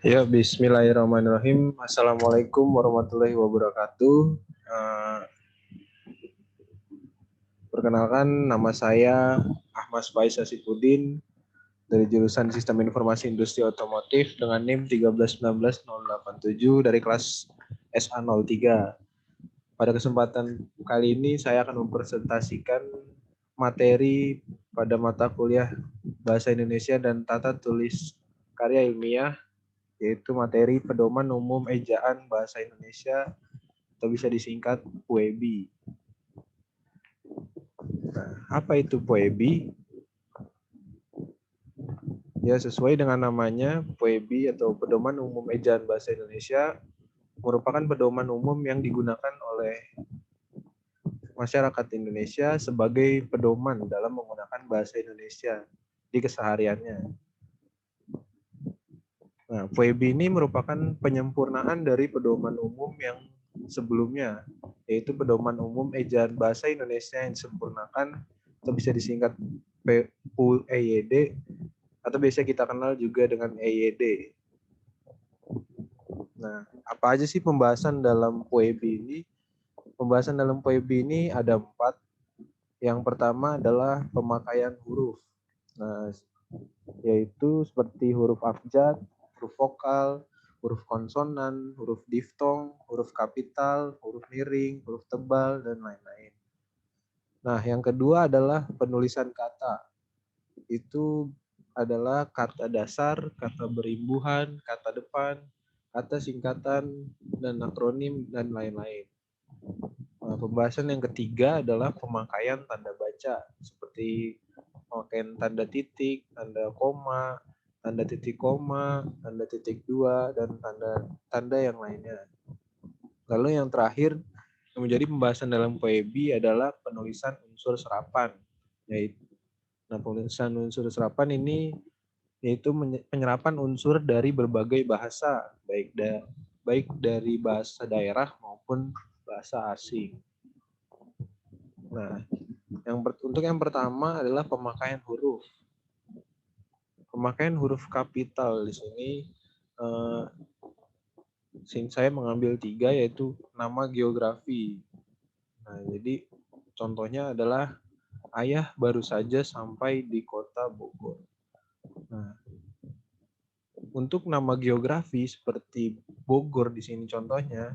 Ya, bismillahirrahmanirrahim. Assalamualaikum warahmatullahi wabarakatuh. Eh, Perkenalkan, nama saya Ahmad Faiz Asipudin dari jurusan Sistem Informasi Industri Otomotif dengan NIM 1319087 dari kelas SA03. Pada kesempatan kali ini saya akan mempresentasikan materi pada mata kuliah Bahasa Indonesia dan Tata Tulis Karya Ilmiah, yaitu materi Pedoman Umum Ejaan Bahasa Indonesia atau bisa disingkat PUEBI. Nah, apa itu PUEBI? Ya, sesuai dengan namanya, PUEBI atau Pedoman Umum Ejaan Bahasa Indonesia merupakan pedoman umum yang digunakan oleh masyarakat Indonesia sebagai pedoman dalam menggunakan bahasa Indonesia di kesehariannya. Nah, PUEBI ini merupakan penyempurnaan dari pedoman umum yang sebelumnya, yaitu Pedoman Umum Ejaan Bahasa Indonesia yang disempurnakan atau bisa disingkat PUEYD atau biasa kita kenal juga dengan EYD. Nah, apa aja sih pembahasan dalam PUEBI ini? Pembahasan dalam PUEBI ini ada 4. Yang pertama adalah pemakaian huruf. Nah, yaitu seperti huruf abjad, huruf vokal, huruf konsonan, huruf diftong, huruf kapital, huruf miring, huruf tebal, dan lain-lain. Nah, yang kedua adalah penulisan kata. Itu adalah kata dasar, kata berimbuhan, kata depan, kata singkatan, dan akronim, dan lain-lain. Nah, pembahasan yang ketiga adalah pemakaian tanda baca, seperti pemakaian tanda titik, tanda koma, tanda titik koma, tanda titik dua, dan tanda yang lainnya. Lalu yang terakhir yang menjadi pembahasan dalam PUEBI adalah penulisan unsur serapan. Penulisan unsur serapan ini yaitu penyerapan unsur dari berbagai bahasa, baik dari bahasa daerah maupun bahasa asing. Nah, untuk yang pertama adalah pemakaian huruf. Pemakaian huruf kapital di sini saya mengambil 3, yaitu nama geografi. Nah, jadi contohnya adalah ayah baru saja sampai di kota Bogor. Nah, untuk nama geografi seperti Bogor di sini contohnya,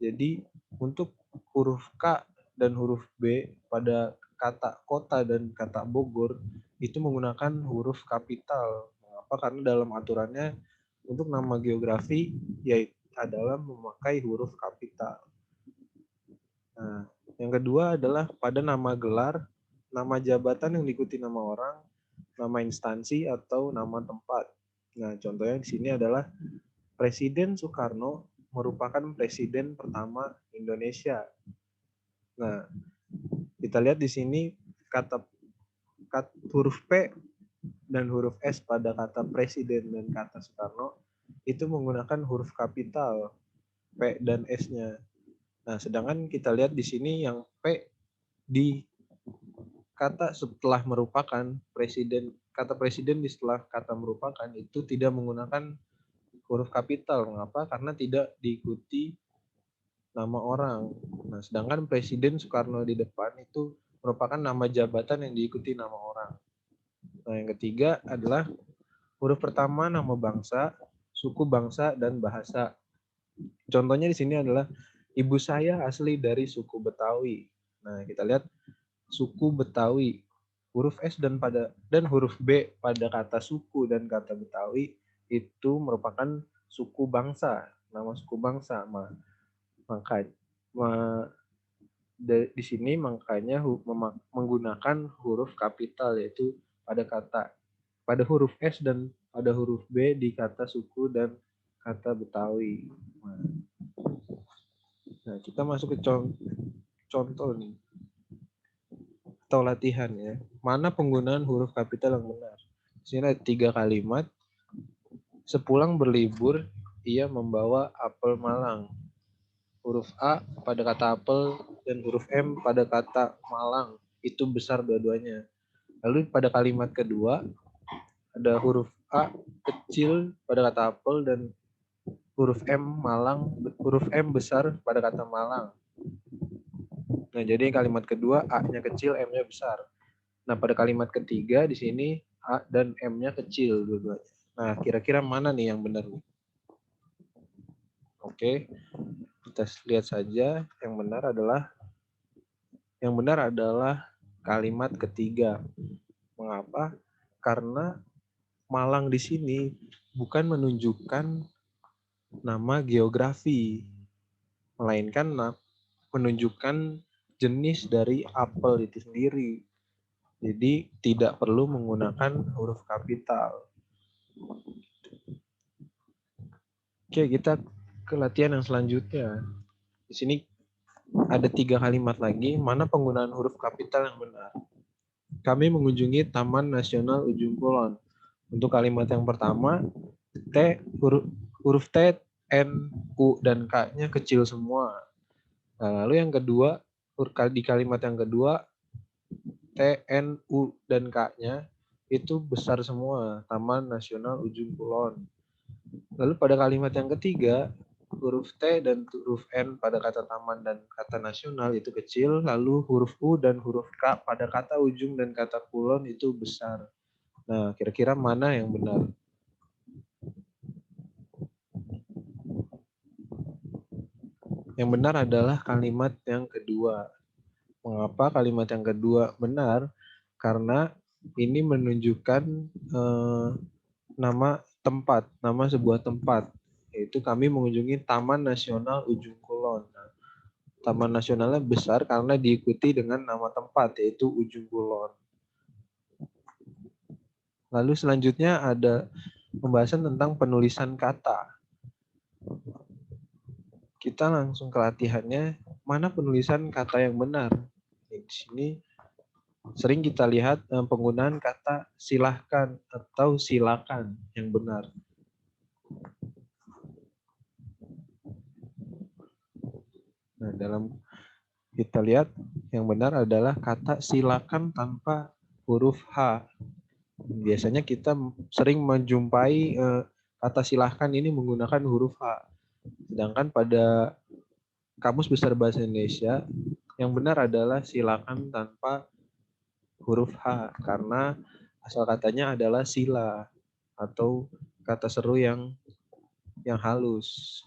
jadi untuk huruf K dan huruf B pada kata kota dan kata Bogor itu menggunakan huruf kapital. Mengapa? Karena dalam aturannya untuk nama geografi yaitu adalah memakai huruf kapital. Nah, yang kedua adalah pada nama gelar, nama jabatan yang diikuti nama orang, nama instansi atau nama tempat. Nah, contohnya di sini adalah Presiden Soekarno merupakan presiden pertama Indonesia. Nah, kita lihat di sini huruf P dan huruf S pada kata presiden dan kata Soekarno itu menggunakan huruf kapital P dan S-nya. Nah, sedangkan kita lihat di sini yang P di kata setelah merupakan presiden, kata presiden di setelah kata merupakan itu tidak menggunakan huruf kapital. Mengapa? Karena tidak diikuti nama orang. Nah, sedangkan Presiden Soekarno di depan itu merupakan nama jabatan yang diikuti nama orang. Nah, yang ketiga adalah huruf pertama nama bangsa, suku bangsa, dan bahasa. Contohnya di sini adalah ibu saya asli dari suku Betawi. Nah, kita lihat suku Betawi. Huruf S dan huruf B pada kata suku dan kata Betawi itu merupakan suku bangsa, nama suku bangsa. Di sini makanya menggunakan huruf kapital, yaitu pada huruf S dan pada huruf B di kata suku dan kata Betawi. Nah, kita masuk ke contoh nih atau latihan ya. Mana penggunaan huruf kapital yang benar? Di sini ada 3 kalimat. Sepulang berlibur, ia membawa apel malang. Huruf A pada kata apel dan huruf M pada kata malang. Itu besar dua-duanya. Lalu pada kalimat kedua, ada huruf A kecil pada kata apel dan huruf M besar pada kata Malang. Nah, jadi kalimat kedua A-nya kecil, M-nya besar. Nah, pada kalimat ketiga di sini A dan M-nya kecil dua-duanya. Nah, kira-kira mana nih yang benar nih? Oke, kita lihat saja. Yang benar adalah kalimat ketiga. Mengapa? Karena Malang di sini bukan menunjukkan nama geografi, melainkan menunjukkan jenis dari apel itu sendiri. Jadi tidak perlu menggunakan huruf kapital. Oke, kita ke latihan yang selanjutnya. Di sini ada 3 kalimat lagi. Mana penggunaan huruf kapital yang benar? Kami mengunjungi Taman Nasional Ujung Kulon. Untuk kalimat yang pertama, huruf T, N, U, dan K-nya kecil semua. Nah, lalu yang kedua, di kalimat yang kedua, T, N, U, dan K-nya itu besar semua. Taman Nasional Ujung Kulon. Lalu pada kalimat yang ketiga, huruf T dan huruf N pada kata taman dan kata nasional itu kecil, lalu huruf U dan huruf K pada kata ujung dan kata kulon itu besar. Nah, kira-kira mana yang benar? Yang benar adalah kalimat yang kedua. Mengapa kalimat yang kedua benar? Karena ini menunjukkan nama tempat, nama sebuah tempat. Yaitu kami mengunjungi Taman Nasional Ujung Kulon. Nah, Taman Nasionalnya besar karena diikuti dengan nama tempat, yaitu Ujung Kulon. Lalu selanjutnya ada pembahasan tentang penulisan kata. Kita langsung ke latihannya, mana penulisan kata yang benar? Di sini sering kita lihat penggunaan kata silahkan atau silakan yang benar. Nah, dalam kita lihat yang benar adalah kata silakan tanpa huruf H. Biasanya kita sering menjumpai kata silahkan ini menggunakan huruf H. Sedangkan pada Kamus Besar Bahasa Indonesia yang benar adalah silakan tanpa huruf H karena asal katanya adalah sila atau kata seru yang halus.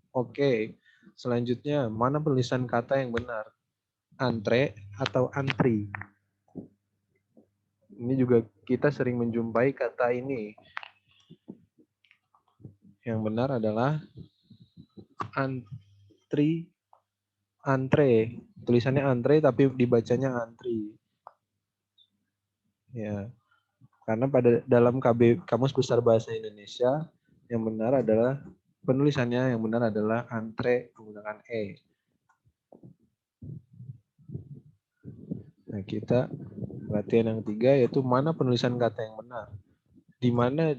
Oke, selanjutnya mana penulisan kata yang benar? Antre atau antri? Ini juga kita sering menjumpai kata ini. Yang benar adalah antri, antre. Tulisannya antre tapi dibacanya antri. Ya. Karena dalam Kamus Besar Bahasa Indonesia yang benar adalah penulisannya yang benar adalah antre menggunakan e. Nah, kita latihan yang ketiga yaitu mana penulisan kata yang benar. Di mana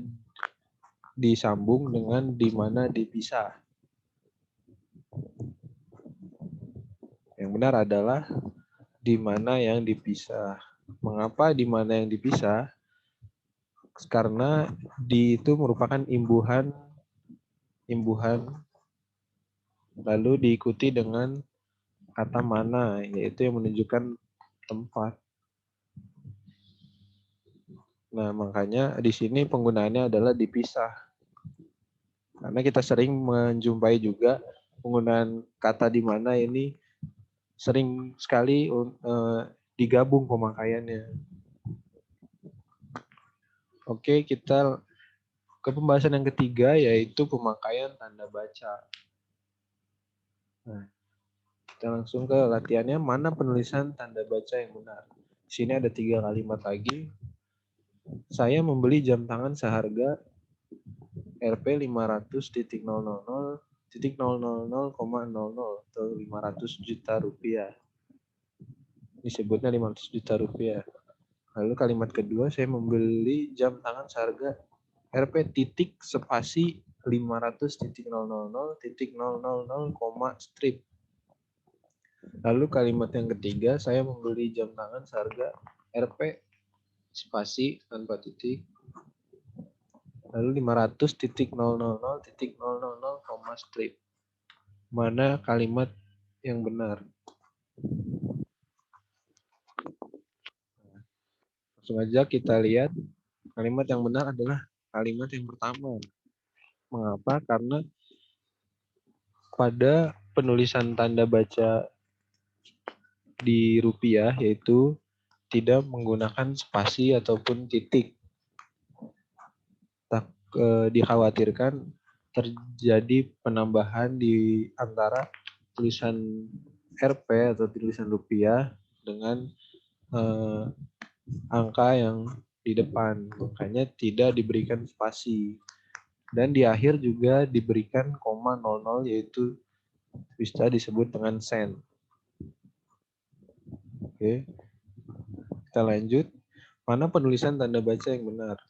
disambung dengan di mana dipisah. Yang benar adalah di mana yang dipisah. Mengapa di mana yang dipisah? Karena di itu merupakan imbuhan lalu diikuti dengan kata mana, yaitu yang menunjukkan tempat. Nah, makanya di sini penggunaannya adalah dipisah. Karena kita sering menjumpai juga penggunaan kata di mana ini sering sekali digabung pemakaiannya. Oke, kita ke pembahasan yang ketiga yaitu pemakaian tanda baca. Nah, kita langsung ke latihannya, mana penulisan tanda baca yang benar. Di sini ada 3 kalimat lagi. Saya membeli jam tangan seharga Rp 500.000.000,00 atau 500 juta rupiah. Disebutnya 500 juta rupiah. Lalu kalimat kedua, saya membeli jam tangan seharga Rp titik spasi 500.000.000, strip. Lalu kalimat yang ketiga, saya membeli jam tangan seharga Rp spasi tanpa titik Lalu 500.000.000, strip. Mana kalimat yang benar? Langsung aja kita lihat. Kalimat yang benar adalah kalimat yang pertama. Mengapa? Karena pada penulisan tanda baca di rupiah yaitu tidak menggunakan spasi ataupun titik. Dikhawatirkan terjadi penambahan di antara tulisan Rp atau tulisan rupiah dengan angka yang di depan. Makanya tidak diberikan spasi. Dan di akhir juga diberikan koma 00 yaitu bisa disebut dengan sen. Oke. Kita lanjut. Mana penulisan tanda baca yang benar?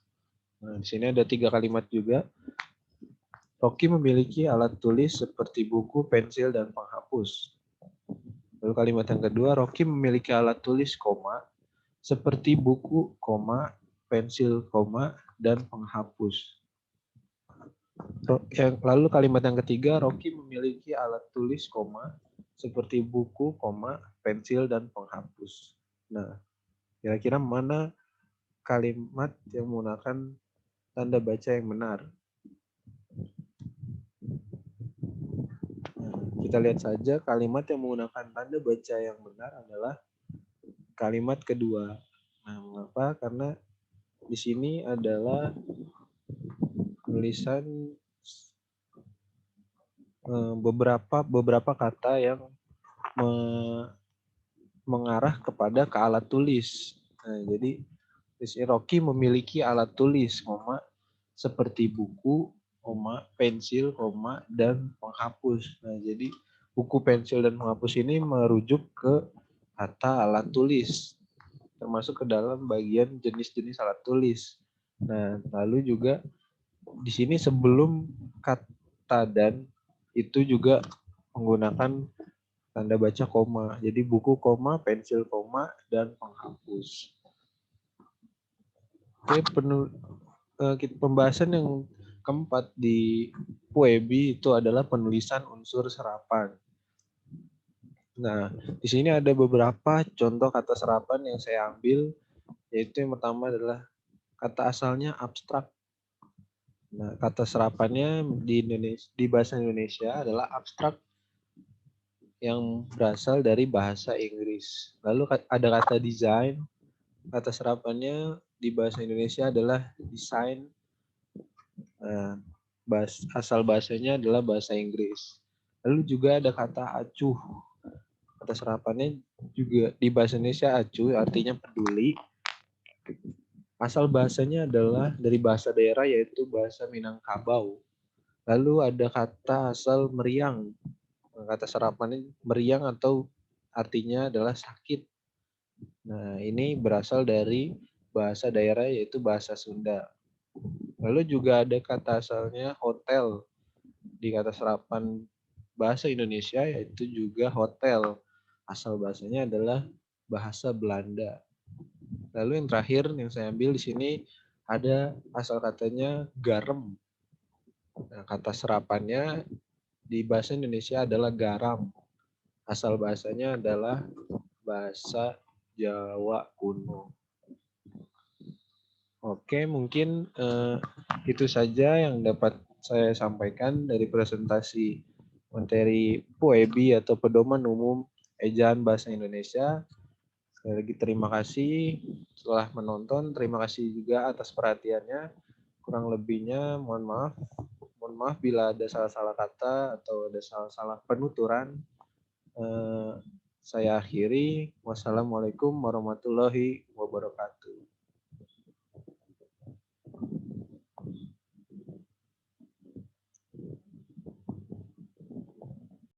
Nah, di sini ada 3 kalimat juga. Rocky memiliki alat tulis seperti buku, pensil, dan penghapus. Lalu kalimat yang kedua, Rocky memiliki alat tulis, koma, seperti buku, koma, pensil, koma, dan penghapus. Lalu kalimat yang ketiga, Rocky memiliki alat tulis, koma, seperti buku, koma, pensil, dan penghapus. Nah, kira-kira mana kalimat yang menggunakan tanda baca yang benar? Kita lihat saja kalimat yang menggunakan tanda baca yang benar adalah kalimat kedua. Nah, mengapa? Karena di sini adalah tulisan beberapa kata yang mengarah kepada ke alat tulis. Nah, jadi Rocky memiliki alat tulis, koma, seperti buku, koma, pensil, koma, dan penghapus. Nah, jadi buku, pensil, dan penghapus ini merujuk ke kata alat tulis, termasuk ke dalam bagian jenis-jenis alat tulis. Nah, lalu juga di sini sebelum kata dan itu juga menggunakan tanda baca koma. Jadi buku, koma, pensil, koma, dan penghapus. Oke, pembahasan yang keempat di Puebi itu adalah penulisan unsur serapan. Nah, di sini ada beberapa contoh kata serapan yang saya ambil, yaitu yang pertama adalah kata asalnya abstrak. Nah, kata serapannya di bahasa Indonesia adalah abstrak yang berasal dari bahasa Inggris. Lalu ada kata desain, kata serapannya di bahasa Indonesia adalah desain. Nah, asal bahasanya adalah bahasa Inggris. Lalu juga ada kata acuh. Kata serapannya juga di bahasa Indonesia acuh artinya peduli. Asal bahasanya adalah dari bahasa daerah yaitu bahasa Minangkabau. Lalu ada kata asal meriang. Kata serapannya meriang atau artinya adalah sakit. Nah, ini berasal dari bahasa daerah yaitu bahasa Sunda. Lalu juga ada kata asalnya hotel di kata serapan bahasa Indonesia yaitu juga hotel. Asal bahasanya adalah bahasa Belanda. Lalu yang terakhir yang saya ambil di sini ada asal katanya garam. Nah, kata serapannya di bahasa Indonesia adalah garam. Asal bahasanya adalah bahasa Jawa kuno. Oke, mungkin itu saja yang dapat saya sampaikan dari presentasi materi PUEBI atau Pedoman Umum Ejaan Bahasa Indonesia. Sekali lagi terima kasih telah menonton. Terima kasih juga atas perhatiannya. Kurang lebihnya mohon maaf. Mohon maaf bila ada salah-salah kata atau ada salah-salah penuturan. Saya akhiri. Wassalamualaikum warahmatullahi wabarakatuh.